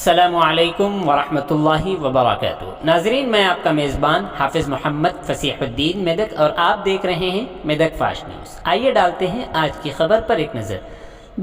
السلام علیکم ورحمۃ اللہ وبرکاتہ۔ ناظرین، میں آپ کا میزبان حافظ محمد فصیح الدین میدک اور آپ دیکھ رہے ہیں میدک فاش نیوز۔ آئیے ڈالتے ہیں آج کی خبر پر ایک نظر۔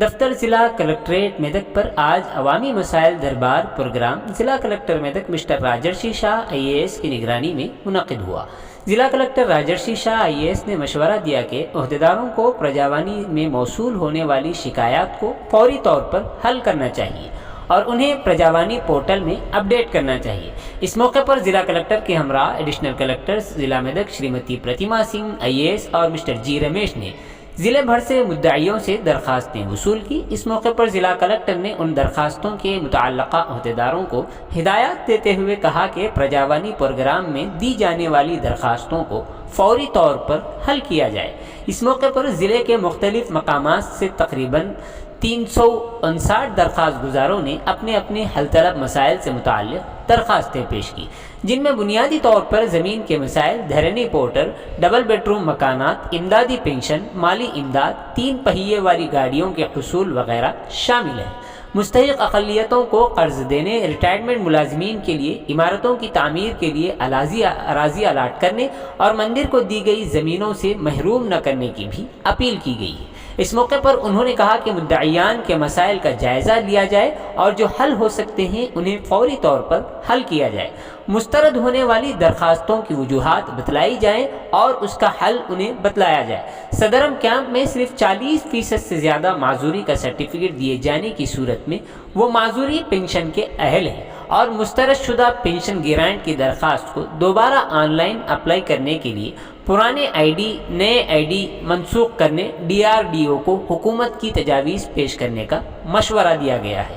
دفتر ضلع کلکٹریٹ میدک پر آج عوامی مسائل دربار پروگرام ضلع کلکٹر میدک مسٹر راجرشی شاہ IAS کی نگرانی میں منعقد ہوا۔ ضلع کلکٹر راجرشی شاہ IAS نے مشورہ دیا کہ عہدیداروں کو پرجاوانی میں موصول ہونے والی شکایات کو فوری طور پر حل کرنا چاہیے اور انہیں پرجاوانی پورٹل میں اپڈیٹ کرنا چاہیے۔ اس موقع پر ضلع کلکٹر کے ہمراہ ایڈیشنل کلکٹر ضلع میدک شریمتی پرتیما سنگھ IAS اور مسٹر جی رمیش نے ضلع بھر سے مدعیوں سے درخواستیں وصول کی۔ اس موقع پر ضلع کلکٹر نے ان درخواستوں کے متعلقہ عہدیداروں کو ہدایات دیتے ہوئے کہا کہ پرجاوانی پروگرام میں دی جانے والی درخواستوں کو فوری طور پر حل کیا جائے۔ اس موقع پر ضلع کے مختلف مقامات سے تقریباً 359 درخواست گزاروں نے اپنے اپنے حل طلب مسائل سے متعلق درخواستیں پیش کی، جن میں بنیادی طور پر زمین کے مسائل، دھرنی پورٹل، ڈبل بیڈ روم مکانات، امدادی پنشن، مالی امداد، 3 پہیے والی گاڑیوں کے حصول وغیرہ شامل ہیں۔ مستحق اقلیتوں کو قرض دینے، ریٹائرمنٹ ملازمین کے لیے عمارتوں کی تعمیر کے لیے اراضی الاٹ کرنے اور مندر کو دی گئی زمینوں سے محروم نہ کرنے کی بھی اپیل کی گئی ہے۔ اس موقع پر انہوں نے کہا کہ مدعیان کے مسائل کا جائزہ لیا جائے اور جو حل ہو سکتے ہیں انہیں فوری طور پر حل کیا جائے۔ مسترد ہونے والی درخواستوں کی وجوہات بتلائی جائیں اور اس کا حل انہیں بتلایا جائے۔ صدرم کیمپ میں صرف 40% سے زیادہ معذوری کا سرٹیفکیٹ دیے جانے کی صورت میں وہ معذوری پنشن کے اہل ہیں اور مسترد شدہ پنشن گرانٹ کی درخواست کو دوبارہ آن لائن اپلائی کرنے کے لیے پرانے ID نئے ID منسوخ کرنے DRDO کو حکومت کی تجاویز پیش کرنے کا مشورہ دیا گیا ہے۔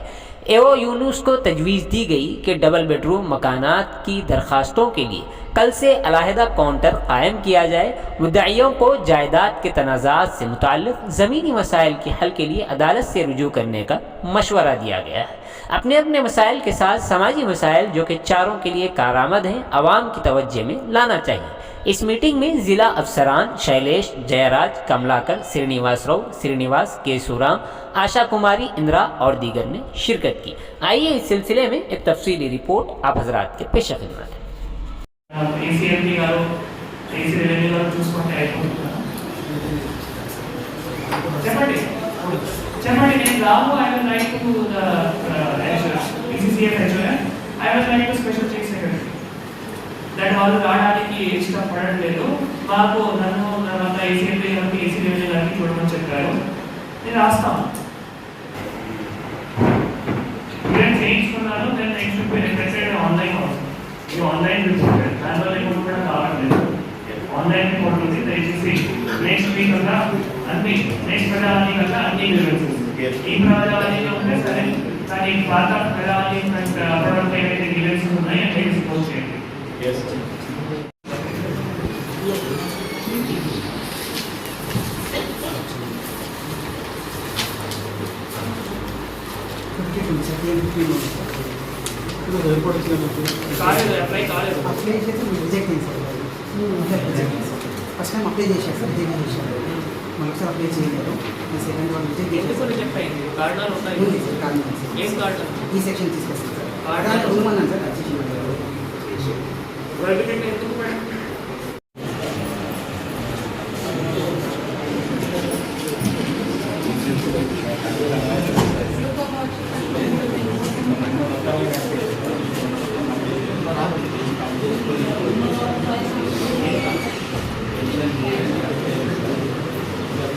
یونس کو تجویز دی گئی کہ ڈبل بیڈ روم مکانات کی درخواستوں کے لیے کل سے علیحدہ کاؤنٹر قائم کیا جائے۔ مدعیوں کو جائیداد کے تنازعات سے متعلق زمینی مسائل کے حل کے لیے عدالت سے رجوع کرنے کا مشورہ دیا گیا ہے۔ اپنے اپنے مسائل کے ساتھ سماجی مسائل جو کہ چاروں کے لیے کارآمد ہیں عوام کی توجہ میں لانا چاہیے۔ اس میٹنگ میں ضلع افسران شیلیش، جے راج، کملاکر، سرینیواس راؤ، سرینیواس، کیسورام، آشا کماری، اندرا اور دیگر نے شرکت کی۔ آئیے اس سلسلے میں ایک تفصیلی رپورٹ آپ حضرات کے پیش خدمت ہے۔ దట్ వాళ్ళు రావడానికి ఇష్టపడట్లేదు, మాకు నన్ను తర్వాత ACMP గారికి AC రెవెన్యూ గారికి చూడమని చెప్పారు। నేను రాస్తాను, నేను చేయించుకున్నాను। నేను నెక్స్ట్ రిప్రెసెంట్ ఆన్లైన్ ఇది ఆన్లైన్ రిపోర్ట్ దానివల్ల ఇప్పుడు కూడా కావట్లేదు। ఆన్లైన్ రిపోర్ట్ ఉంది, దయచేసి నెక్స్ట్ వీక్ కల్లా అన్ని నెక్స్ట్ ప్రజావాణి కల్లా అన్ని గ్రీవెన్సెస్ ఈ ప్రజావాణిలో ఉంటే సరే, కానీ పాత ప్రజావాణి ప్రొడక్ట్ ఏవైతే గ్రీవెన్సెస్ ఉన్నాయో అవి డిస్పోజ్ చేయండి। Yes, sir. First time apply చేశారు సార్, రిజెక్ట్ చేశారు, మరొకసారి అప్లై చేయలేదు। సెకండ్ వన్ రిజెక్ట్ ఈ సెక్షన్ తీసుకొస్తాను సార్, కారణాలు ఉండమన్నాను సార్ అడ్జెక్షన్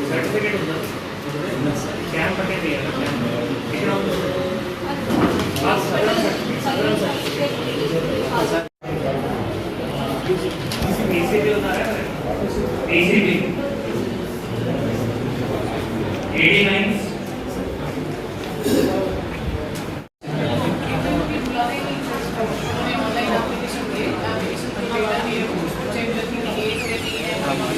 సర్టిఫికేట్ ఉందా? క్యాంప్ అంటే ఇక్కడ ACB ఉన్నారా? ACB 89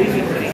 Please,